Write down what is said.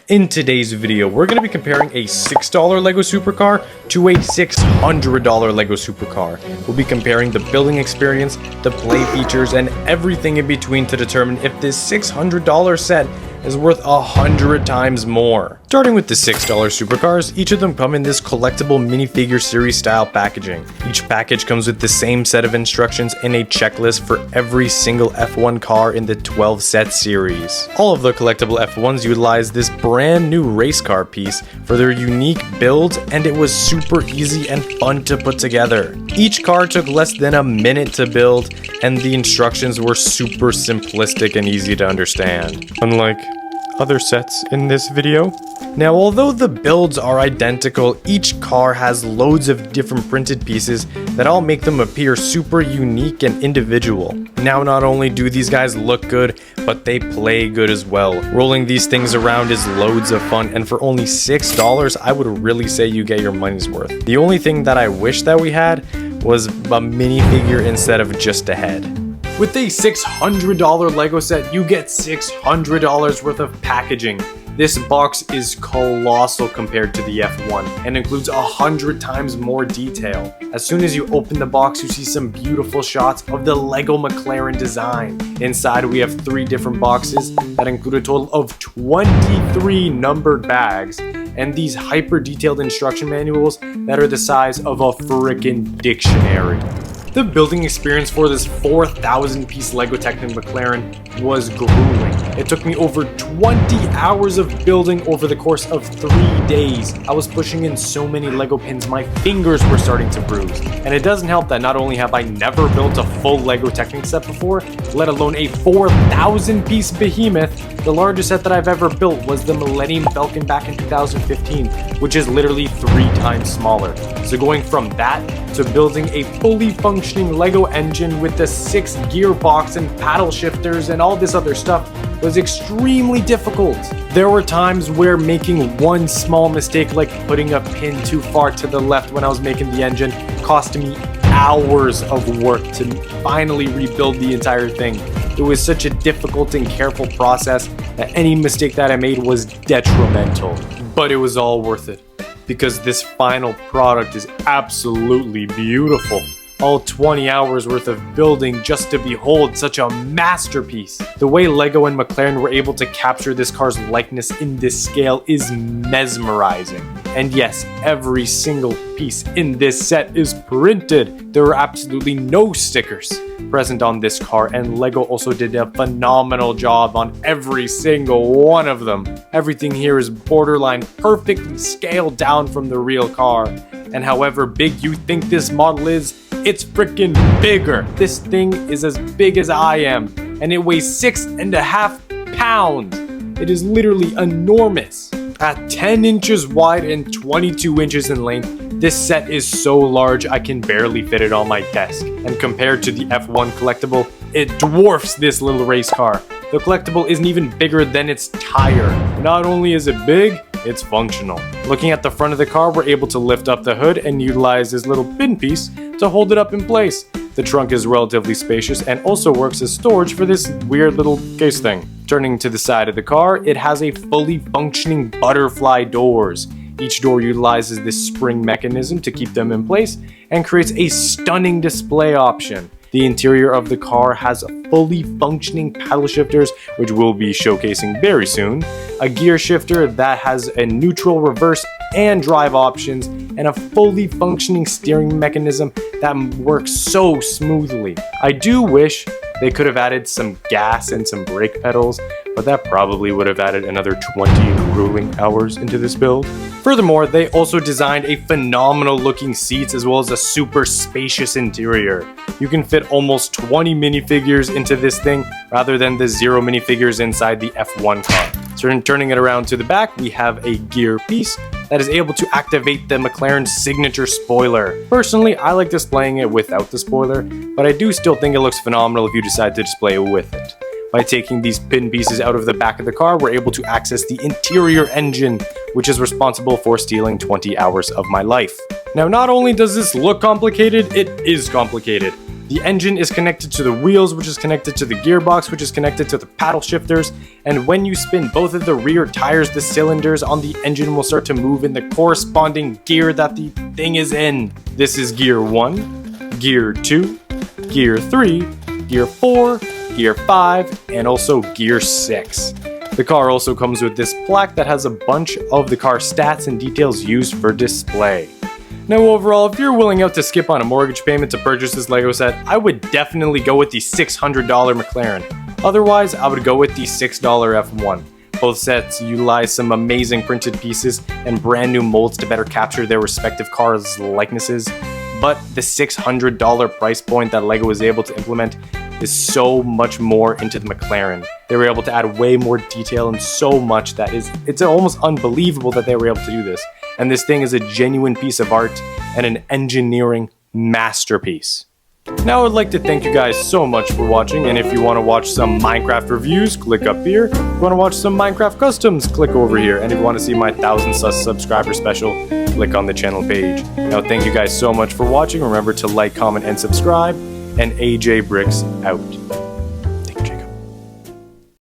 In today's video, we're going to be comparing a $6 LEGO supercar to a $600 LEGO supercar. We'll be comparing the building experience, the play features, and everything in between to determine if this $600 set is worth 100 times more. Starting with the $6 supercars, each of them come in this collectible minifigure series style packaging. Each package comes with the same set of instructions and a checklist for every single F1 car in the 12 set series. All of the collectible F1s utilize this brand new race car piece for their unique build, and it was super easy and fun to put together. Each car took less than a minute to build, and the instructions were super simplistic and easy to understand, unlike other sets in this video. Now, although the builds are identical, each car has loads of different printed pieces that all make them appear super unique and individual. Now, not only do these guys look good, but they play good as well. Rolling these things around is loads of fun, and for only $6, I would really say you get your money's worth. The only thing that I wish that we had was a minifigure instead of just a head. With a $600 LEGO set, you get $600 worth of packaging. This box is colossal compared to the F1 and includes 100 times more detail. As soon as you open the box, you see some beautiful shots of the LEGO Mclaren design. Inside, we have 3 different boxes that include a total of 23 numbered bags and these hyper detailed instruction manuals that are the size of a frickin' dictionary. The building experience for this 4,000 piece LEGO Technic Mclaren was grueling. It took me over 20 hours of building over the course of 3 days. I was pushing in so many LEGO pins, my fingers were starting to bruise. And it doesn't help that not only have I never built a full LEGO Technic set before, let alone a 4,000 piece behemoth. The largest set that I've ever built was the Millennium Falcon back in 2015, which is literally 3 times smaller. So going from that to building a fully functioning LEGO engine with the 6 gearbox and paddle shifters and all this other stuff was extremely difficult. There were times where making one small mistake, like putting a pin too far to the left when I was making the engine, cost me hours of work to finally rebuild the entire thing. It was such a difficult and careful process that any mistake that I made was detrimental. But it was all worth it, because this final product is absolutely beautiful. All 20 hours worth of building just to behold such a masterpiece. The way LEGO and Mclaren were able to capture this car's likeness in this scale is mesmerizing. And yes, every single piece in this set is printed. There are absolutely no stickers present on this car, and LEGO also did a phenomenal job on every single one of them. Everything here is borderline perfectly scaled down from the real car. And however big you think this model is, it's freaking bigger. This thing is as big as I am, and it weighs 6.5 pounds. It is literally enormous. At 10 inches wide and 22 inches in length, this set is so large I can barely fit it on my desk. And compared to the F1 collectible, it dwarfs this little race car. The collectible isn't even bigger than its tire. Not only is it big, it's functional. Looking at the front of the car, we're able to lift up the hood and utilize this little pin piece to hold it up in place. The trunk is relatively spacious and also works as storage for this weird little case thing. Turning to the side of the car, it has a fully functioning butterfly doors. Each door utilizes this spring mechanism to keep them in place and creates a stunning display option. The interior of the car has fully functioning paddle shifters, which we'll be showcasing very soon, a gear shifter that has a neutral, reverse, and drive options, and a fully functioning steering mechanism that works so smoothly. I do wish they could have added some gas and some brake pedals, but that probably would have added another 20 grueling hours into this build. Furthermore, they also designed a phenomenal looking seats as well as a super spacious interior. You can fit almost 20 minifigures into this thing rather than the 0 minifigures inside the F1 car. So turning it around to the back, we have a gear piece that is able to activate the McLaren signature spoiler. Personally, I like displaying it without the spoiler, but I do still think it looks phenomenal if you decide to display it with it. By taking these pin pieces out of the back of the car, we're able to access the interior engine, which is responsible for stealing 20 hours of my life. Now, not only does this look complicated, it is complicated. The engine is connected to the wheels, which is connected to the gearbox, which is connected to the paddle shifters, and when you spin both of the rear tires, the cylinders on the engine will start to move in the corresponding gear that the thing is in. This is gear 1, gear 2, gear 3, gear 4, gear 5, and also gear 6. The car also comes with this plaque that has a bunch of the car stats and details used for display. Now overall, if you're willing out to skip on a mortgage payment to purchase this LEGO set, I would definitely go with the $600 Mclaren. Otherwise, I would go with the $6 F1. Both sets utilize some amazing printed pieces and brand new molds to better capture their respective cars' likenesses, but the $600 price point that LEGO was able to implement is so much more into the Mclaren. They were able to add way more detail and so much that it's almost unbelievable that they were able to do this. And this thing is a genuine piece of art and an engineering masterpiece. Now I would like to thank you guys so much for watching, and if you want to watch some Minecraft reviews, click up here. If you want to watch some Minecraft customs, click over here. And if you want to see my 1000 subscriber special, click on the channel page. Now thank you guys so much for watching. Remember to like, comment, and subscribe. And AJ Bricks out.